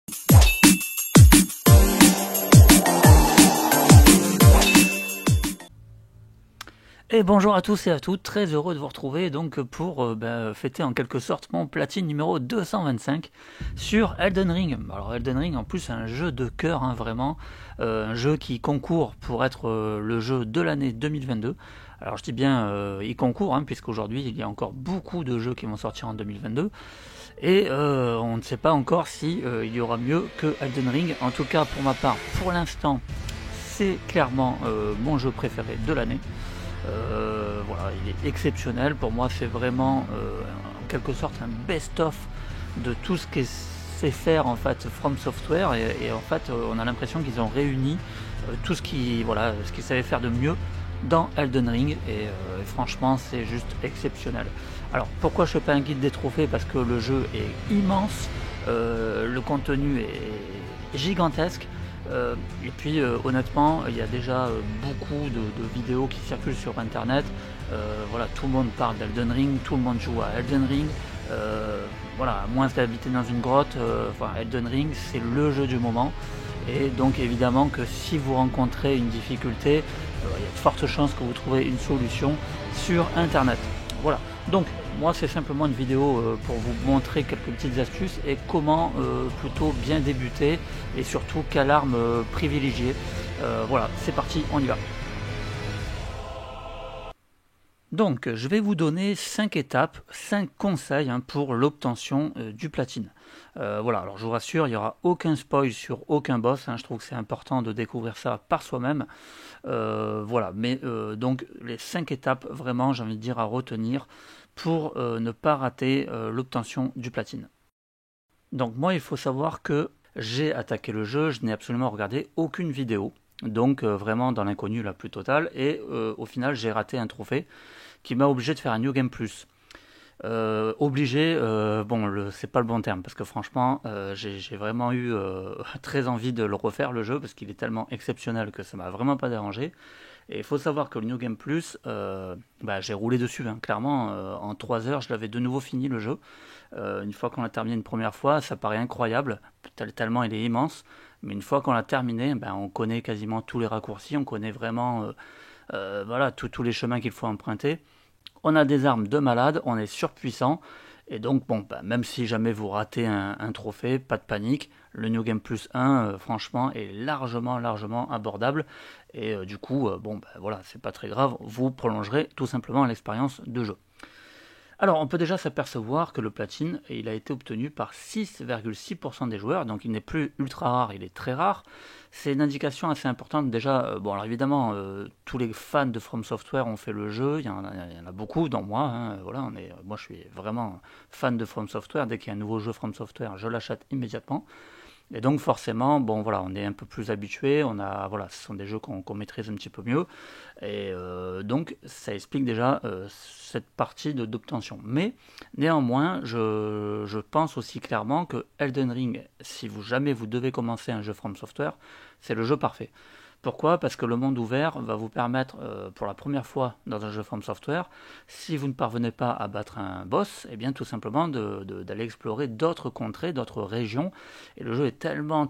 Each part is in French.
Et bonjour à tous et à toutes, très heureux de vous retrouver donc pour fêter en quelque sorte mon platine numéro 225 sur Elden Ring. Alors Elden Ring en plus c'est un jeu de cœur, vraiment, un jeu qui concourt pour être le jeu de l'année 2022. Alors je dis bien il concourt puisqu'aujourd'hui il y a encore beaucoup de jeux qui vont sortir en 2022 et on ne sait pas encore si il y aura mieux que Elden Ring. En tout cas pour ma part, pour l'instant c'est clairement mon jeu préféré de l'année. Voilà, il est exceptionnel. Pour moi, c'est vraiment en quelque sorte un best-of de tout ce que sait faire en fait From Software et en fait, on a l'impression qu'ils ont réuni tout ce qu'ils savaient faire de mieux dans Elden Ring et franchement, c'est juste exceptionnel. Alors, pourquoi je fais pas un guide des trophées? Parce que le jeu est immense, le contenu est gigantesque. Et puis honnêtement, il y a déjà beaucoup de vidéos qui circulent sur internet. Voilà, tout le monde parle d'Elden Ring, tout le monde joue à Elden Ring. Voilà, à moins d'habiter dans une grotte, Elden Ring c'est le jeu du moment. Et donc évidemment que si vous rencontrez une difficulté, il y a de fortes chances que vous trouverez une solution sur internet. Voilà, donc moi c'est simplement une vidéo pour vous montrer quelques petites astuces et comment plutôt bien débuter et surtout quelle arme privilégier. Voilà, c'est parti, on y va. Donc je vais vous donner 5 étapes, 5 conseils pour l'obtention du platine. Voilà, alors je vous rassure, il n'y aura aucun spoil sur aucun boss, je trouve que c'est important de découvrir ça par soi-même. Voilà, mais donc les 5 étapes vraiment, j'ai envie de dire, à retenir pour ne pas rater l'obtention du platine. Donc moi, il faut savoir que j'ai attaqué le jeu, je n'ai absolument regardé aucune vidéo, donc vraiment dans l'inconnu la plus totale, et au final j'ai raté un trophée qui m'a obligé de faire un New Game Plus. Obligé, c'est pas le bon terme, parce que franchement, j'ai vraiment eu très envie de le refaire le jeu, parce qu'il est tellement exceptionnel que ça m'a vraiment pas dérangé. Et il faut savoir que le New Game Plus, j'ai roulé dessus, clairement, en 3 heures je l'avais de nouveau fini le jeu. Une fois qu'on l'a terminé une première fois, ça paraît incroyable, tellement il est immense, mais une fois qu'on l'a terminé, on connaît quasiment tous les raccourcis, on connaît vraiment tous les chemins qu'il faut emprunter. On a des armes de malade, on est surpuissant, et donc même si jamais vous ratez un trophée, pas de panique, le New Game Plus 1 franchement est largement abordable, et du coup c'est pas très grave, vous prolongerez tout simplement l'expérience de jeu. Alors on peut déjà s'apercevoir que le platine il a été obtenu par 6,6% des joueurs, donc il n'est plus ultra rare, il est très rare. C'est une indication assez importante déjà. Alors évidemment tous les fans de From Software ont fait le jeu, il y en a beaucoup dont moi, moi je suis vraiment fan de From Software, dès qu'il y a un nouveau jeu From Software je l'achète immédiatement. Et donc forcément, on est un peu plus habitué, ce sont des jeux qu'on maîtrise un petit peu mieux, et donc ça explique déjà cette partie d'obtention. Mais néanmoins, je pense aussi clairement que Elden Ring, si jamais vous devez commencer un jeu From Software, c'est le jeu parfait. Pourquoi? Parce que le monde ouvert va vous permettre, pour la première fois dans un jeu From Software, si vous ne parvenez pas à battre un boss, tout simplement d'aller explorer d'autres contrées, d'autres régions. Et le jeu est tellement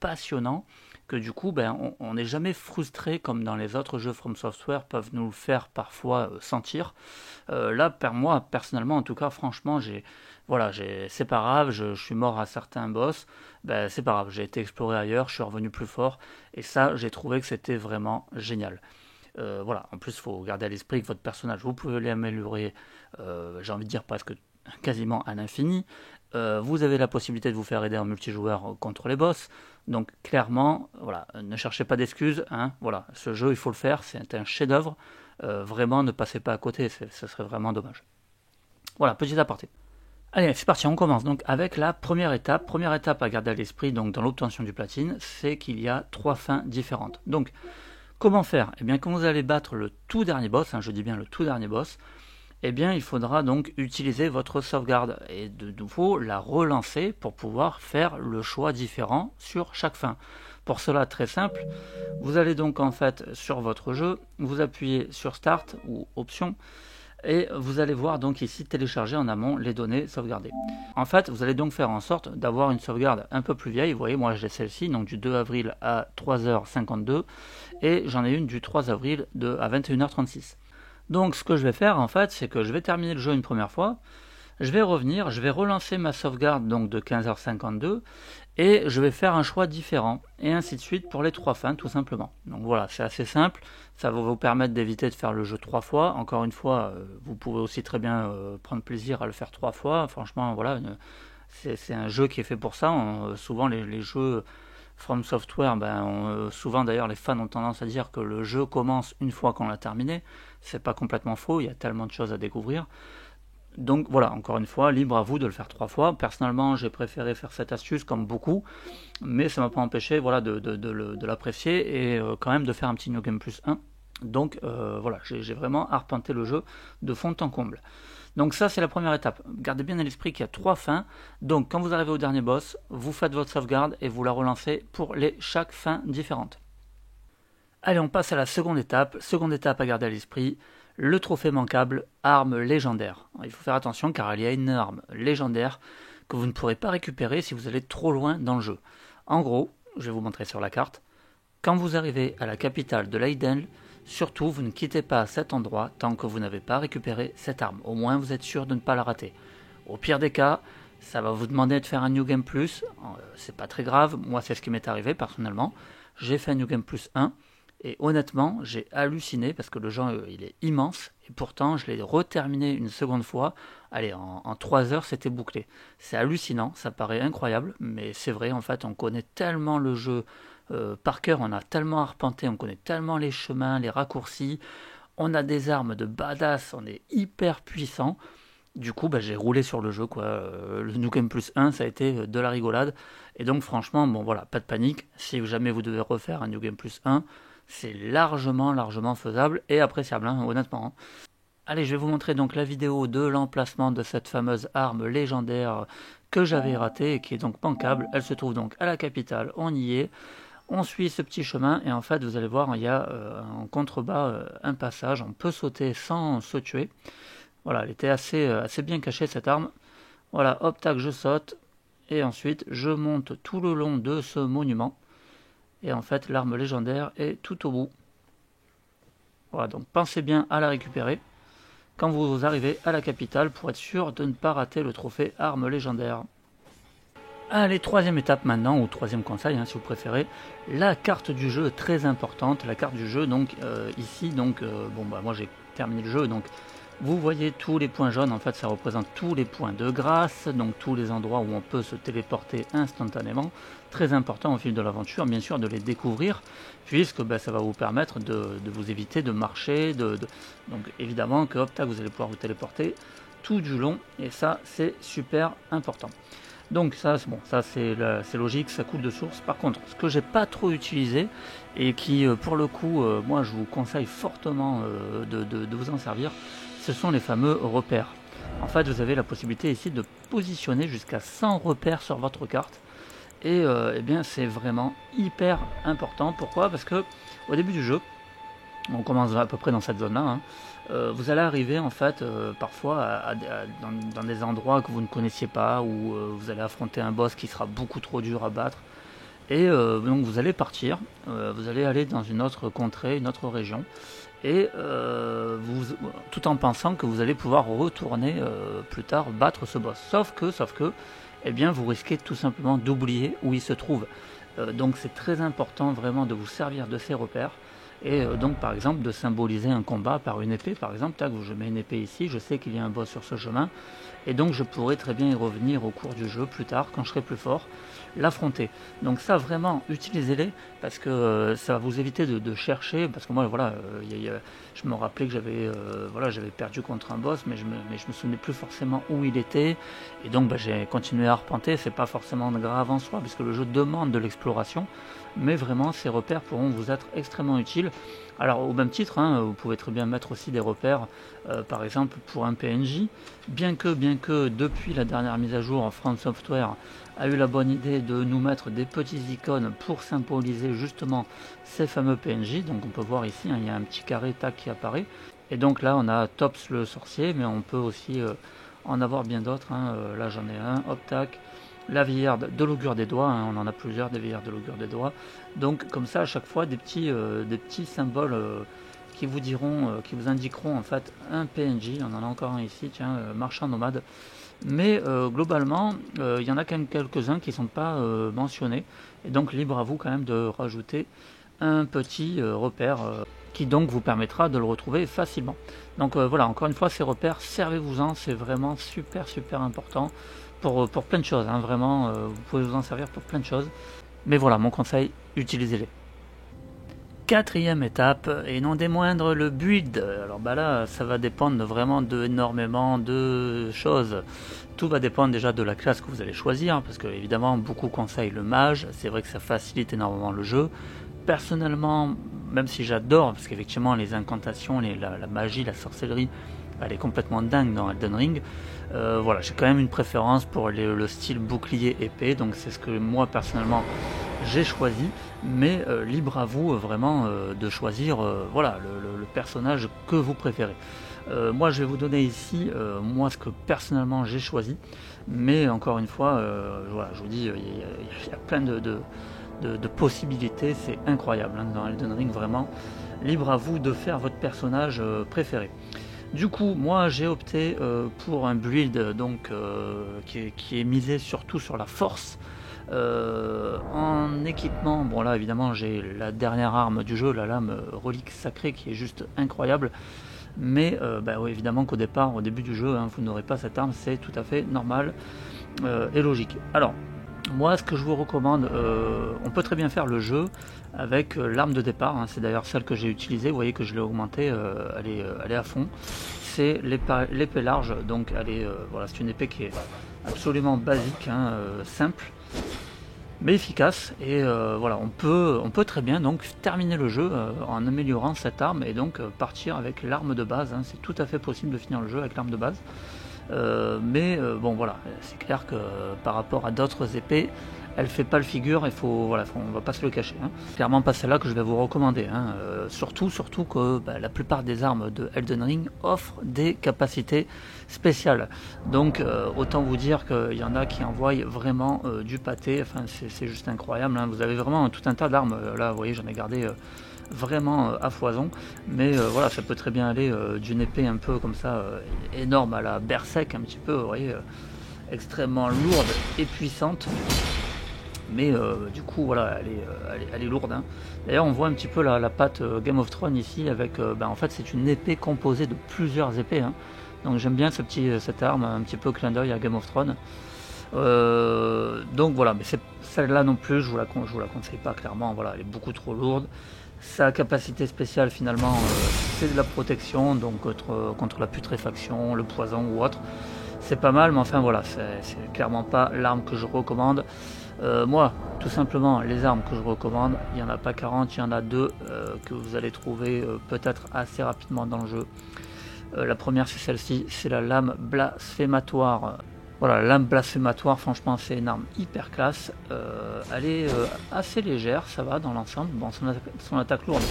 passionnant que du coup, on n'est jamais frustré comme dans les autres jeux From Software peuvent nous le faire parfois sentir. Là, moi, personnellement, en tout cas, franchement, c'est pas grave, je suis mort à certains boss, c'est pas grave, j'ai été explorer ailleurs, je suis revenu plus fort, et ça, j'ai trouvé que c'était vraiment génial. En plus, il faut garder à l'esprit que votre personnage, vous pouvez l'améliorer, j'ai envie de dire presque quasiment à l'infini. Vous avez la possibilité de vous faire aider en multijoueur contre les boss, donc clairement, ne cherchez pas d'excuses, ce jeu, il faut le faire, c'est un chef-d'œuvre, vraiment, ne passez pas à côté, ce serait vraiment dommage. Voilà, petit aparté. Allez, c'est parti, on commence donc avec la première étape. Première étape à garder à l'esprit donc dans l'obtention du platine, c'est qu'il y a 3 fins différentes. Donc, comment faire? Quand vous allez battre le tout dernier boss, je dis bien le tout dernier boss, il faudra donc utiliser votre sauvegarde et de nouveau la relancer pour pouvoir faire le choix différent sur chaque fin. Pour cela, très simple, vous allez donc en fait sur votre jeu, vous appuyez sur Start ou Option, et vous allez voir donc ici télécharger en amont les données sauvegardées. En fait, vous allez donc faire en sorte d'avoir une sauvegarde un peu plus vieille. Vous voyez, moi j'ai celle-ci, donc du 2 avril à 3h52, et j'en ai une du 3 avril à 21h36. Donc ce que je vais faire en fait, c'est que je vais terminer le jeu une première fois, je vais revenir, je vais relancer ma sauvegarde donc de 15h52, et je vais faire un choix différent, et ainsi de suite pour les 3 fins tout simplement. Donc voilà, c'est assez simple, ça va vous permettre d'éviter de faire le jeu 3 fois. Encore une fois, vous pouvez aussi très bien prendre plaisir à le faire 3 fois. Franchement, voilà, c'est un jeu qui est fait pour ça. Souvent les jeux From Software, souvent d'ailleurs les fans ont tendance à dire que le jeu commence une fois qu'on l'a terminé. C'est pas complètement faux, il y a tellement de choses à découvrir. Donc voilà, encore une fois, libre à vous de le faire 3 fois. Personnellement, j'ai préféré faire cette astuce comme beaucoup, mais ça ne m'a pas empêché voilà, de l'apprécier et quand même de faire un petit New Game Plus 1. Donc voilà, j'ai vraiment arpenté le jeu de fond en comble. Donc ça, c'est la première étape. Gardez bien à l'esprit qu'il y a 3 fins. Donc quand vous arrivez au dernier boss, vous faites votre sauvegarde et vous la relancez pour chaque fin différente. Allez, on passe à la seconde étape. Seconde étape à garder à l'esprit. Le trophée manquable, arme légendaire. Il faut faire attention car il y a une arme légendaire que vous ne pourrez pas récupérer si vous allez trop loin dans le jeu. En gros, je vais vous montrer sur la carte, quand vous arrivez à la capitale de l'Aiden, surtout vous ne quittez pas cet endroit tant que vous n'avez pas récupéré cette arme. Au moins vous êtes sûr de ne pas la rater. Au pire des cas, ça va vous demander de faire un New Game Plus, c'est pas très grave, moi c'est ce qui m'est arrivé personnellement. J'ai fait un New Game Plus 1. Et honnêtement, j'ai halluciné parce que le jeu il est immense et pourtant je l'ai reterminé une seconde fois. Allez, en 3 heures c'était bouclé. C'est hallucinant, ça paraît incroyable, mais c'est vrai en fait, on connaît tellement le jeu par cœur, on a tellement arpenté, on connaît tellement les chemins, les raccourcis, on a des armes de badass, on est hyper puissant. Du coup, j'ai roulé sur le jeu, quoi. Le New Game Plus 1, ça a été de la rigolade. Et donc, franchement, bon voilà, pas de panique. Si jamais vous devez refaire un New Game Plus 1, c'est largement faisable et appréciable, hein, honnêtement. Hein. Allez, je vais vous montrer donc la vidéo de l'emplacement de cette fameuse arme légendaire que j'avais ratée et qui est donc manquable. Elle se trouve donc à la capitale, on y est. On suit ce petit chemin et en fait, vous allez voir, il y a en contrebas un passage. On peut sauter sans se tuer. Voilà, elle était assez bien cachée cette arme. Voilà, hop, tac, je saute. Et ensuite, je monte tout le long de ce monument. Et en fait, l'arme légendaire est tout au bout. Voilà, donc pensez bien à la récupérer quand vous arrivez à la capitale pour être sûr de ne pas rater le trophée arme légendaire. Allez, troisième étape maintenant, ou troisième conseil si vous préférez, la carte du jeu très importante. La carte du jeu, donc ici, donc moi j'ai terminé le jeu, donc vous voyez tous les points jaunes, en fait ça représente tous les points de grâce, donc tous les endroits où on peut se téléporter instantanément. Très important au fil de l'aventure, bien sûr, de les découvrir, puisque ça va vous permettre de vous éviter de marcher, donc évidemment que hop, tac, vous allez pouvoir vous téléporter tout du long, et ça c'est super important. Donc ça c'est logique, ça coule de source. Par contre, ce que j'ai pas trop utilisé et qui pour le coup, moi je vous conseille fortement de vous en servir, ce sont les fameux repères. En fait, vous avez la possibilité ici de positionner jusqu'à 100 repères sur votre carte. Et bien c'est vraiment hyper important. Pourquoi? Parce que au début du jeu, on commence à peu près dans cette zone-là, vous allez arriver en fait parfois dans des endroits que vous ne connaissiez pas, où vous allez affronter un boss qui sera beaucoup trop dur à battre. Et donc vous allez partir, vous allez aller dans une autre contrée, une autre région, et tout en pensant que vous allez pouvoir retourner plus tard battre ce boss. Sauf que, eh bien, vous risquez tout simplement d'oublier où il se trouve. Donc c'est très important vraiment de vous servir de ces repères. Et donc par exemple de symboliser un combat par une épée, par exemple, tac, je mets une épée ici, je sais qu'il y a un boss sur ce chemin, et donc je pourrais très bien y revenir au cours du jeu plus tard, quand je serai plus fort, l'affronter. Donc ça vraiment, utilisez-les, parce que ça va vous éviter de chercher, parce que moi voilà, je me rappelais que j'avais perdu contre un boss, mais je me souvenais plus forcément où il était, et donc j'ai continué à arpenter. C'est pas forcément grave en soi, puisque le jeu demande de l'exploration, mais vraiment ces repères pourront vous être extrêmement utiles. Alors au même titre, vous pouvez très bien mettre aussi des repères, par exemple pour un PNJ, bien que depuis la dernière mise à jour, From Software a eu la bonne idée de nous mettre des petites icônes pour symboliser justement ces fameux PNJ. Donc on peut voir ici, il y a un petit carré tac qui apparaît, Et donc là on a Tops le sorcier, mais on peut aussi en avoir bien d'autres, hein. Là j'en ai un, hop tac, la vieillarde de l'augure des doigts, hein. On en a plusieurs des vieillards de l'augure des doigts. Donc comme ça à chaque fois des petits symboles qui vous diront, qui vous indiqueront en fait un PNJ. On en a encore un ici, tiens, marchand nomade. Mais globalement, il y en a quand même quelques-uns qui ne sont pas mentionnés. Et donc libre à vous quand même de rajouter un petit repère qui donc vous permettra de le retrouver facilement. Donc voilà, encore une fois, ces repères, servez-vous-en, c'est vraiment super important pour plein de choses, hein, vraiment, vous pouvez vous en servir pour plein de choses. Mais voilà, mon conseil, utilisez-les. Quatrième étape, et non des moindres, le build. Alors bah là, ça va dépendre vraiment d'énormément de choses. Tout va dépendre déjà de la classe que vous allez choisir, parce que évidemment beaucoup conseillent le mage, c'est vrai que ça facilite énormément le jeu. Personnellement, même si j'adore, parce qu'effectivement les incantations, la magie, la sorcellerie, elle est complètement dingue dans Elden Ring. Voilà, j'ai quand même une préférence pour le style bouclier épée, donc c'est ce que moi personnellement j'ai choisi, mais libre à vous vraiment de choisir voilà, le personnage que vous préférez. Moi je vais vous donner ici moi ce que personnellement j'ai choisi, mais encore une fois, voilà, je vous dis, il y a plein de possibilités, c'est incroyable hein, dans Elden Ring, vraiment libre à vous de faire votre personnage préféré. Du coup, moi j'ai opté pour un build donc, qui est misé surtout sur la force. En équipement, bon là évidemment j'ai la dernière arme du jeu, la lame relique sacrée qui est juste incroyable. Mais bah, oui, évidemment qu'au départ, au début du jeu, hein, vous n'aurez pas cette arme, c'est tout à fait normal et logique. Alors, moi ce que je vous recommande, on peut très bien faire le jeu avec l'arme de départ, hein, c'est d'ailleurs celle que j'ai utilisée, vous voyez que je l'ai augmentée, elle est à fond. C'est l'épée large, donc voilà, c'est une épée qui est absolument basique, hein, simple, mais efficace. Et voilà, on peut très bien donc terminer le jeu en améliorant cette arme et donc partir avec l'arme de base, hein. C'est tout à fait possible de finir le jeu avec l'arme de base. Bon voilà, c'est clair que par rapport à d'autres épées, elle fait pas le figure, voilà, on va pas se le cacher, hein. Clairement pas celle-là que je vais vous recommander, hein. Surtout que la plupart des armes de Elden Ring offrent des capacités spéciales. Donc autant vous dire qu'il y en a qui envoient vraiment du pâté, enfin c'est juste incroyable, hein. Vous avez vraiment tout un tas d'armes, là vous voyez j'en ai gardé vraiment à foison, mais voilà, ça peut très bien aller d'une épée un peu comme ça énorme à la berserk un petit peu, vous voyez, extrêmement lourde et puissante, mais du coup voilà, elle est lourde, hein. D'ailleurs on voit un petit peu la patte Game of Thrones ici avec en fait c'est une épée composée de plusieurs épées, hein. Donc j'aime bien cette arme, un petit peu clin d'œil à Game of Thrones. Donc voilà, mais celle-là non plus je vous la conseille pas, clairement, voilà, elle est beaucoup trop lourde. Sa capacité spéciale finalement c'est de la protection, donc contre la putréfaction, le poison ou autre. C'est pas mal, mais enfin voilà, c'est clairement pas l'arme que je recommande. Moi, tout simplement, les armes que je recommande, il n'y en a pas 40, il y en a deux que vous allez trouver peut-être assez rapidement dans le jeu. La première c'est celle-ci, c'est la lame blasphématoire. Voilà, la lame blasphématoire, franchement c'est une arme hyper classe, elle est assez légère, ça va dans l'ensemble. Bon, son attaque lourde,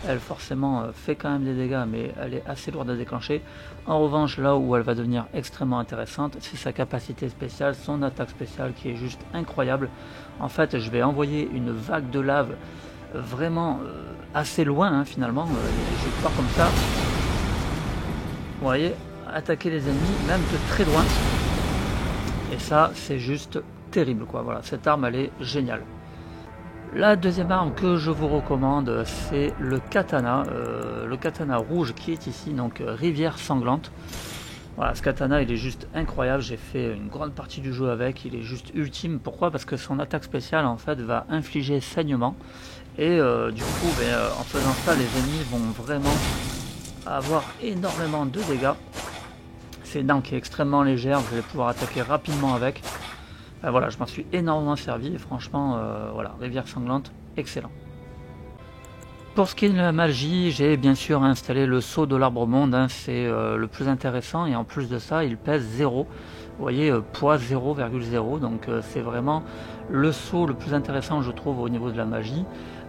elle forcément fait quand même des dégâts, mais elle est assez lourde à déclencher. En revanche, là où elle va devenir extrêmement intéressante, c'est sa capacité spéciale, son attaque spéciale qui est juste incroyable. En fait, je vais envoyer une vague de lave vraiment assez loin, hein, finalement, je vais pouvoir comme ça, vous voyez, attaquer les ennemis même de très loin. Et ça, c'est juste terrible, quoi. Voilà, cette arme, elle est géniale. La deuxième arme que je vous recommande, c'est le katana rouge qui est ici, donc rivière sanglante. Voilà, ce katana, il est juste incroyable. J'ai fait une grande partie du jeu avec. Il est juste ultime. Pourquoi? Parce que son attaque spéciale, en fait, va infliger saignement. Et du coup, en faisant ça, les ennemis vont vraiment avoir énormément de dégâts. C'est une arme qui est extrêmement légère, vous allez pouvoir attaquer rapidement avec. Voilà, je m'en suis énormément servi et franchement, voilà, rivière sanglante, excellent. Pour ce qui est de la magie, j'ai bien sûr installé le sceau de l'arbre monde, hein, c'est le plus intéressant et en plus de ça, il pèse 0. Vous voyez, poids 0,0, donc c'est vraiment le saut le plus intéressant, je trouve, au niveau de la magie.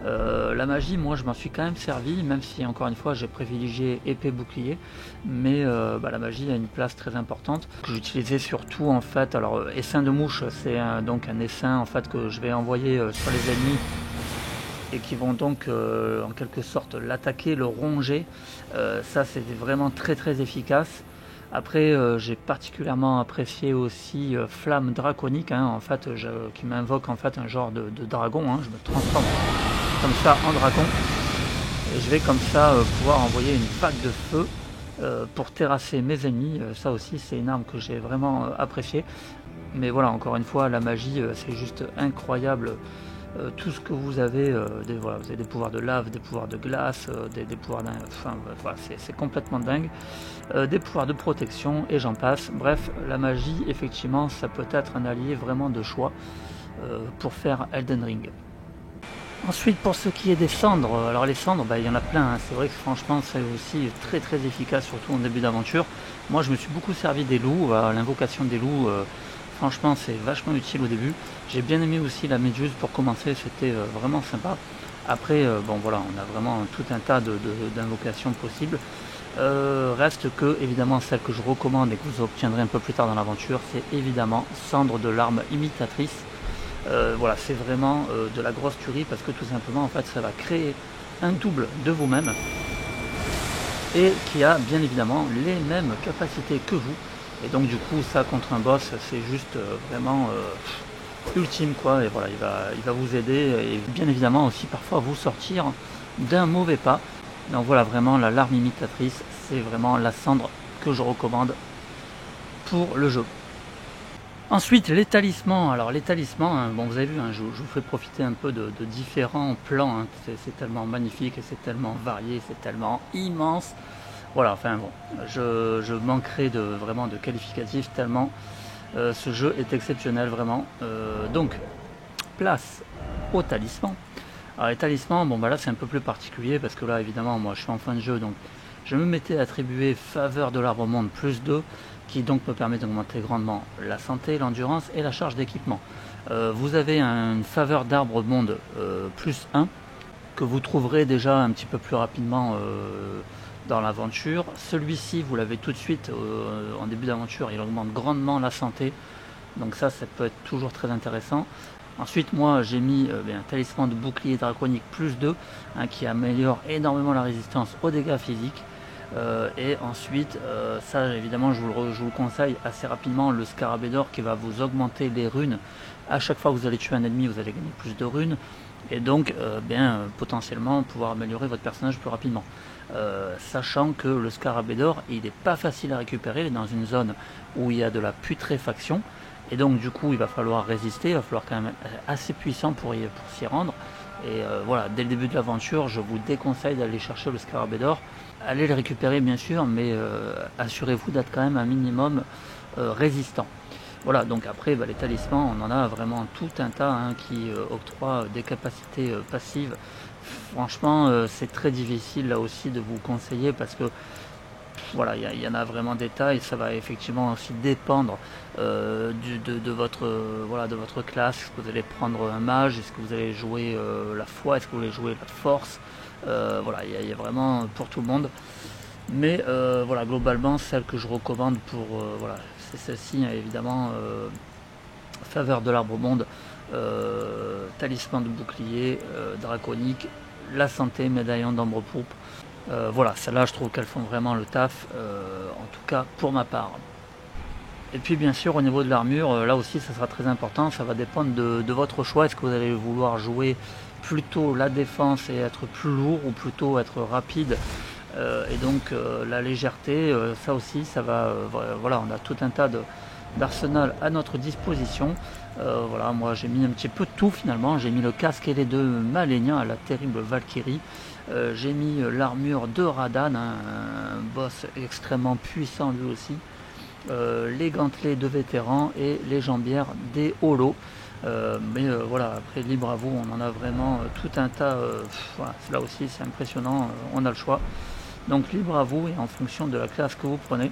La magie, moi je m'en suis quand même servi, même si encore une fois j'ai privilégié épée bouclier, mais la magie a une place très importante que j'utilisais surtout en fait. Alors essaim de mouche, c'est donc un essaim en fait que je vais envoyer sur les ennemis et qui vont donc en quelque sorte l'attaquer, le ronger. Ça c'est vraiment très très efficace. Après j'ai particulièrement apprécié aussi flamme draconique, hein, en fait, qui m'invoque en fait un genre de dragon, hein. Je me transforme comme ça en dragon et je vais comme ça pouvoir envoyer une vague de feu pour terrasser mes ennemis. Ça aussi c'est une arme que j'ai vraiment appréciée, mais voilà, encore une fois, la magie c'est juste incroyable. Tout ce que vous avez, vous avez des pouvoirs de lave, des pouvoirs de glace, des pouvoirs enfin voilà, c'est complètement dingue, des pouvoirs de protection et j'en passe. Bref, la magie effectivement ça peut être un allié vraiment de choix pour faire Elden Ring. Ensuite, pour ce qui est des cendres, alors les cendres, il y en a plein, hein. C'est vrai que franchement c'est aussi très très efficace, surtout en début d'aventure. Moi je me suis beaucoup servi des loups, l'invocation des loups, franchement c'est vachement utile au début. J'ai bien aimé aussi la méduse pour commencer, c'était vraiment sympa. Après, bon voilà, on a vraiment tout un tas d'invocations possibles. Reste que, évidemment, celle que je recommande et que vous obtiendrez un peu plus tard dans l'aventure, c'est évidemment cendre de l'arme imitatrice. Voilà, c'est vraiment de la grosse tuerie parce que tout simplement en fait ça va créer un double de vous-même et qui a bien évidemment les mêmes capacités que vous, et donc du coup ça contre un boss c'est juste vraiment ultime quoi. Et voilà, il va vous aider et bien évidemment aussi parfois vous sortir d'un mauvais pas. Donc voilà, vraiment l'arme imitatrice c'est vraiment la cendre que je recommande pour le jeu. Ensuite, les talismans. Alors les talismans, hein, bon vous avez vu, hein, je vous fais profiter un peu de différents plans, hein. C'est tellement magnifique et c'est tellement varié, c'est tellement immense. Voilà, enfin bon, je manquerai vraiment de qualificatifs tellement ce jeu est exceptionnel vraiment. Donc, place aux talismans. Alors les talismans, bon là c'est un peu plus particulier parce que là évidemment moi je suis en fin de jeu, donc je me mettais à attribuer faveur de l'arbre monde plus 2, qui donc me permet d'augmenter grandement la santé, l'endurance et la charge d'équipement. Vous avez une faveur d'arbre monde plus 1 que vous trouverez déjà un petit peu plus rapidement dans l'aventure. Celui-ci vous l'avez tout de suite en début d'aventure, il augmente grandement la santé, donc ça peut être toujours très intéressant. Ensuite moi j'ai mis un talisman de bouclier draconique plus 2, hein, qui améliore énormément la résistance aux dégâts physiques. Et ensuite ça évidemment je vous le conseille assez rapidement, le scarabée d'or qui va vous augmenter les runes. À chaque fois que vous allez tuer un ennemi vous allez gagner plus de runes et donc potentiellement pouvoir améliorer votre personnage plus rapidement. Sachant que le scarabée d'or il n'est pas facile à récupérer, il est dans une zone où il y a de la putréfaction et donc du coup il va falloir résister, il va falloir quand même être assez puissant pour s'y rendre. Et voilà, dès le début de l'aventure je vous déconseille d'aller chercher le scarabée d'or. Allez le récupérer bien sûr, mais assurez-vous d'être quand même un minimum résistant. Voilà, donc après les talismans, on en a vraiment tout un tas, hein, qui octroient des capacités passives. Franchement, c'est très difficile là aussi de vous conseiller parce que voilà, il y en a vraiment des tas et ça va effectivement aussi dépendre de votre classe. Est-ce que vous allez prendre un mage, est-ce que vous allez jouer la foi, est-ce que vous allez jouer la force. Voilà, il y a vraiment pour tout le monde. Mais voilà, globalement, celle que je recommande pour voilà, c'est celle-ci, hein, évidemment. Faveur de l'arbre monde, talisman de bouclier draconique, la santé, médaillon d'ambre pourpre. Voilà, celles-là, je trouve qu'elles font vraiment le taf, en tout cas pour ma part. Et puis bien sûr au niveau de l'armure, là aussi ça sera très important, ça va dépendre de votre choix. Est-ce que vous allez vouloir jouer plutôt la défense et être plus lourd ou plutôt être rapide, et donc la légèreté, ça aussi ça va, voilà, on a tout un tas d'arsenal à notre disposition. Voilà, moi j'ai mis un petit peu de tout finalement, j'ai mis le casque et les deux Malenia à la terrible Valkyrie. J'ai mis l'armure de Radahn, hein, un boss extrêmement puissant lui aussi. Les gantelets de vétérans et les jambières des holos. Mais voilà, après libre à vous, on en a vraiment tout un tas. Voilà, là aussi c'est impressionnant, on a le choix. Donc libre à vous et en fonction de la classe que vous prenez.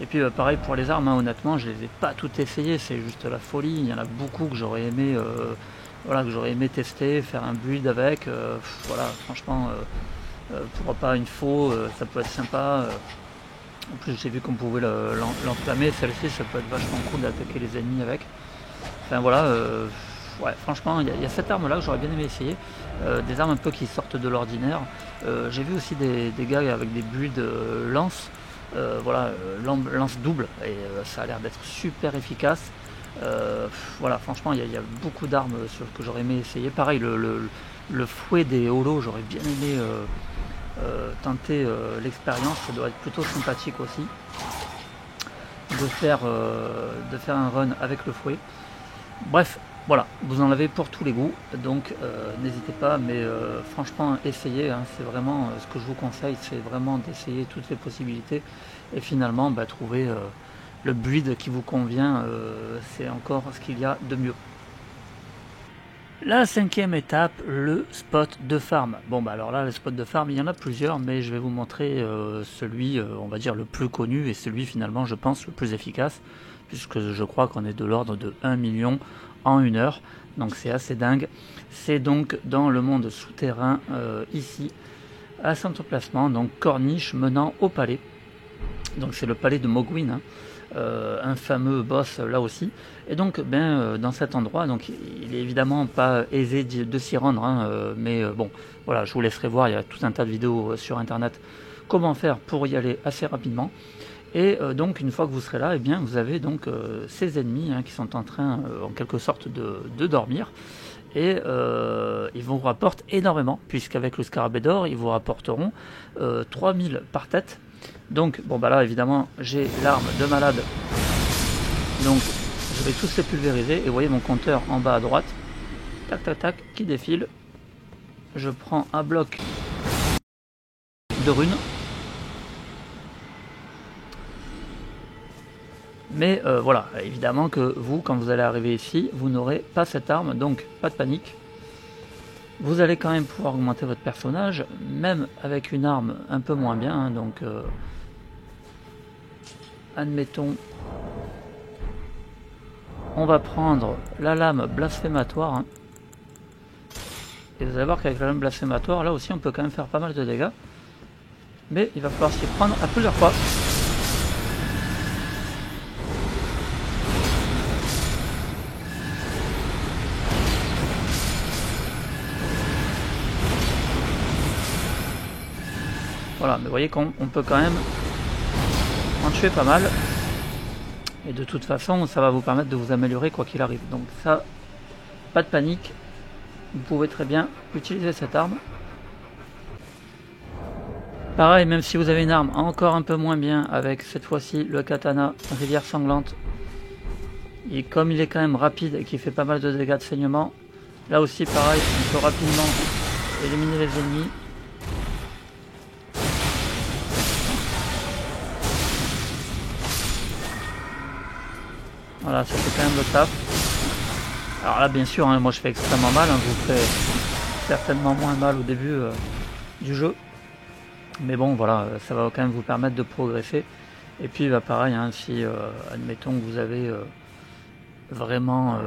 Et puis pareil pour les armes, hein, honnêtement je les ai pas toutes essayées, c'est juste la folie, il y en a beaucoup que j'aurais aimé, voilà, que j'aurais aimé tester, faire un build avec, voilà, franchement, pourquoi pas une faux, ça peut être sympa. En plus j'ai vu qu'on pouvait l'enflammer, celle-ci ça peut être vachement cool d'attaquer les ennemis avec. Enfin voilà, ouais, franchement il y a cette arme là que j'aurais bien aimé essayer, des armes un peu qui sortent de l'ordinaire. J'ai vu aussi des gars avec des builds lance, voilà, lance double, et ça a l'air d'être super efficace. Voilà, franchement il y a beaucoup d'armes que j'aurais aimé essayer. Pareil, le fouet des holos, j'aurais bien aimé tenter l'expérience, ça doit être plutôt sympathique aussi de faire un run avec le fouet. Bref, voilà, vous en avez pour tous les goûts, donc n'hésitez pas, mais franchement essayez, hein, c'est vraiment ce que je vous conseille, c'est vraiment d'essayer toutes les possibilités et finalement trouver le build qui vous convient, c'est encore ce qu'il y a de mieux. La cinquième étape, le spot de farm. Bon alors là, le spot de farm, il y en a plusieurs, mais je vais vous montrer celui, on va dire, le plus connu et celui finalement, je pense, le plus efficace, puisque je crois qu'on est de l'ordre de 1 million en 1 heure, donc c'est assez dingue. C'est donc dans le monde souterrain, ici, à cet emplacement, donc corniche menant au palais. Donc c'est le palais de Mohgwyn, hein. Un fameux boss là aussi, et donc dans cet endroit, donc il est évidemment pas aisé de s'y rendre, hein, mais bon voilà, je vous laisserai voir, il y a tout un tas de vidéos sur internet comment faire pour y aller assez rapidement. Et donc une fois que vous serez là, et bien vous avez donc ces ennemis, hein, qui sont en train en quelque sorte de dormir, et ils vous rapportent énormément, puisqu'avec le scarabée d'or ils vous rapporteront 3000 par tête. Donc bon là évidemment j'ai l'arme de malade, donc je vais tous les pulvériser, et vous voyez mon compteur en bas à droite, tac tac tac, qui défile. Je prends un bloc de runes, mais voilà, évidemment que vous, quand vous allez arriver ici, vous n'aurez pas cette arme, donc pas de panique. Vous allez quand même pouvoir augmenter votre personnage, même avec une arme un peu moins bien, hein, donc admettons, on va prendre la lame blasphématoire, hein. Et vous allez voir qu'avec la lame blasphématoire, là aussi on peut quand même faire pas mal de dégâts, mais il va falloir s'y prendre à plusieurs fois. Voilà, mais vous voyez qu'on peut quand même en tuer pas mal, et de toute façon ça va vous permettre de vous améliorer quoi qu'il arrive, donc ça, pas de panique, vous pouvez très bien utiliser cette arme. Pareil, même si vous avez une arme encore un peu moins bien, avec cette fois-ci le katana rivière sanglante, et comme il est quand même rapide et qu'il fait pas mal de dégâts de saignement, là aussi pareil, on peut rapidement éliminer les ennemis. Voilà, ça fait quand même le taf. Alors là, bien sûr, hein, moi je fais extrêmement mal, hein, je vous fais certainement moins mal au début du jeu. Mais bon, voilà, ça va quand même vous permettre de progresser. Et puis, pareil, hein, si, admettons que vous avez vraiment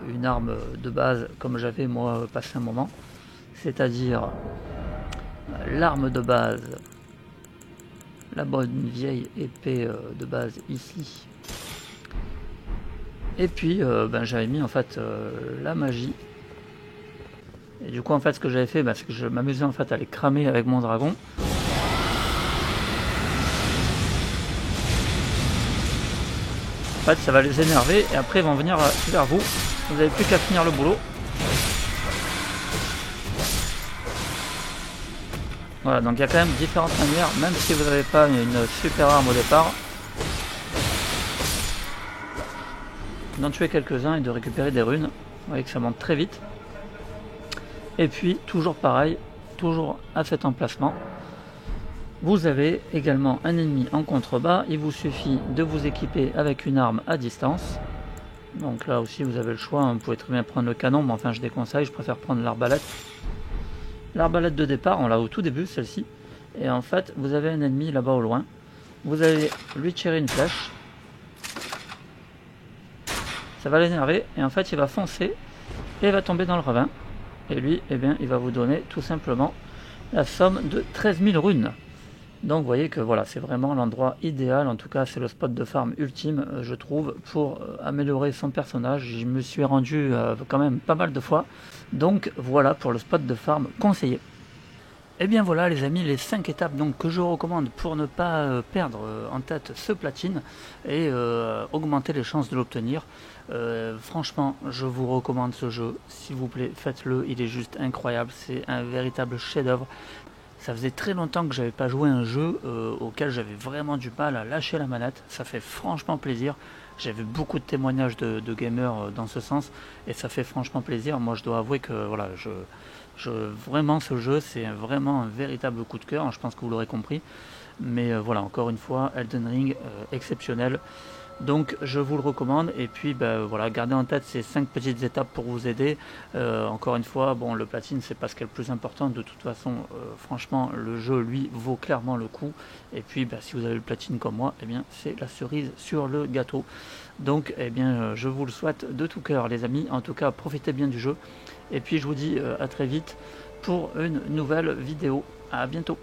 une arme de base, comme j'avais moi passé un moment, c'est-à-dire l'arme de base, la bonne vieille épée de base ici. Et puis j'avais mis en fait la magie. Et du coup en fait ce que j'avais fait, c'est que je m'amusais en fait à les cramer avec mon dragon. En fait ça va les énerver et après ils vont venir vers vous. Vous n'avez plus qu'à finir le boulot. Voilà, donc il y a quand même différentes manières, même si vous n'avez pas une super arme au départ, d'en tuer quelques-uns et de récupérer des runes. Vous voyez que ça monte très vite. Et puis toujours pareil, toujours à cet emplacement, vous avez également un ennemi en contrebas. Il vous suffit de vous équiper avec une arme à distance. Donc là aussi vous avez le choix, vous pouvez très bien prendre le canon, mais enfin je déconseille, je préfère prendre l'arbalète. L'arbalète de départ, on l'a au tout début, celle-ci. Et en fait vous avez un ennemi là-bas au loin. vous allez lui tirer une flèche. Ça va l'énerver et en fait il va foncer et va tomber dans le ravin. Et lui, eh bien, il va vous donner tout simplement la somme de 13 000 runes. Donc vous voyez que voilà, c'est vraiment l'endroit idéal, en tout cas c'est le spot de farm ultime, je trouve, pour améliorer son personnage. Je me suis rendu quand même pas mal de fois. Donc voilà pour le spot de farm conseillé. Et bien voilà les amis, les 5 étapes donc, que je recommande pour ne pas perdre en tête ce platine et augmenter les chances de l'obtenir. Franchement, je vous recommande ce jeu, s'il vous plaît, faites-le, il est juste incroyable, c'est un véritable chef-d'œuvre. Ça faisait très longtemps que j'avais pas joué à un jeu auquel j'avais vraiment du mal à lâcher la manette, ça fait franchement plaisir. J'avais beaucoup de témoignages de gamers dans ce sens et ça fait franchement plaisir. Moi je dois avouer que voilà, vraiment ce jeu c'est vraiment un véritable coup de cœur, je pense que vous l'aurez compris. Mais voilà, encore une fois, Elden Ring exceptionnel. Donc je vous le recommande et puis voilà, gardez en tête ces 5 petites étapes pour vous aider. Encore une fois, bon, le platine c'est pas ce qui est le plus important, de toute façon franchement le jeu lui vaut clairement le coup. Et puis si vous avez le platine comme moi, eh bien c'est la cerise sur le gâteau. Donc eh bien je vous le souhaite de tout cœur les amis, en tout cas profitez bien du jeu. Et puis je vous dis à très vite pour une nouvelle vidéo. À bientôt.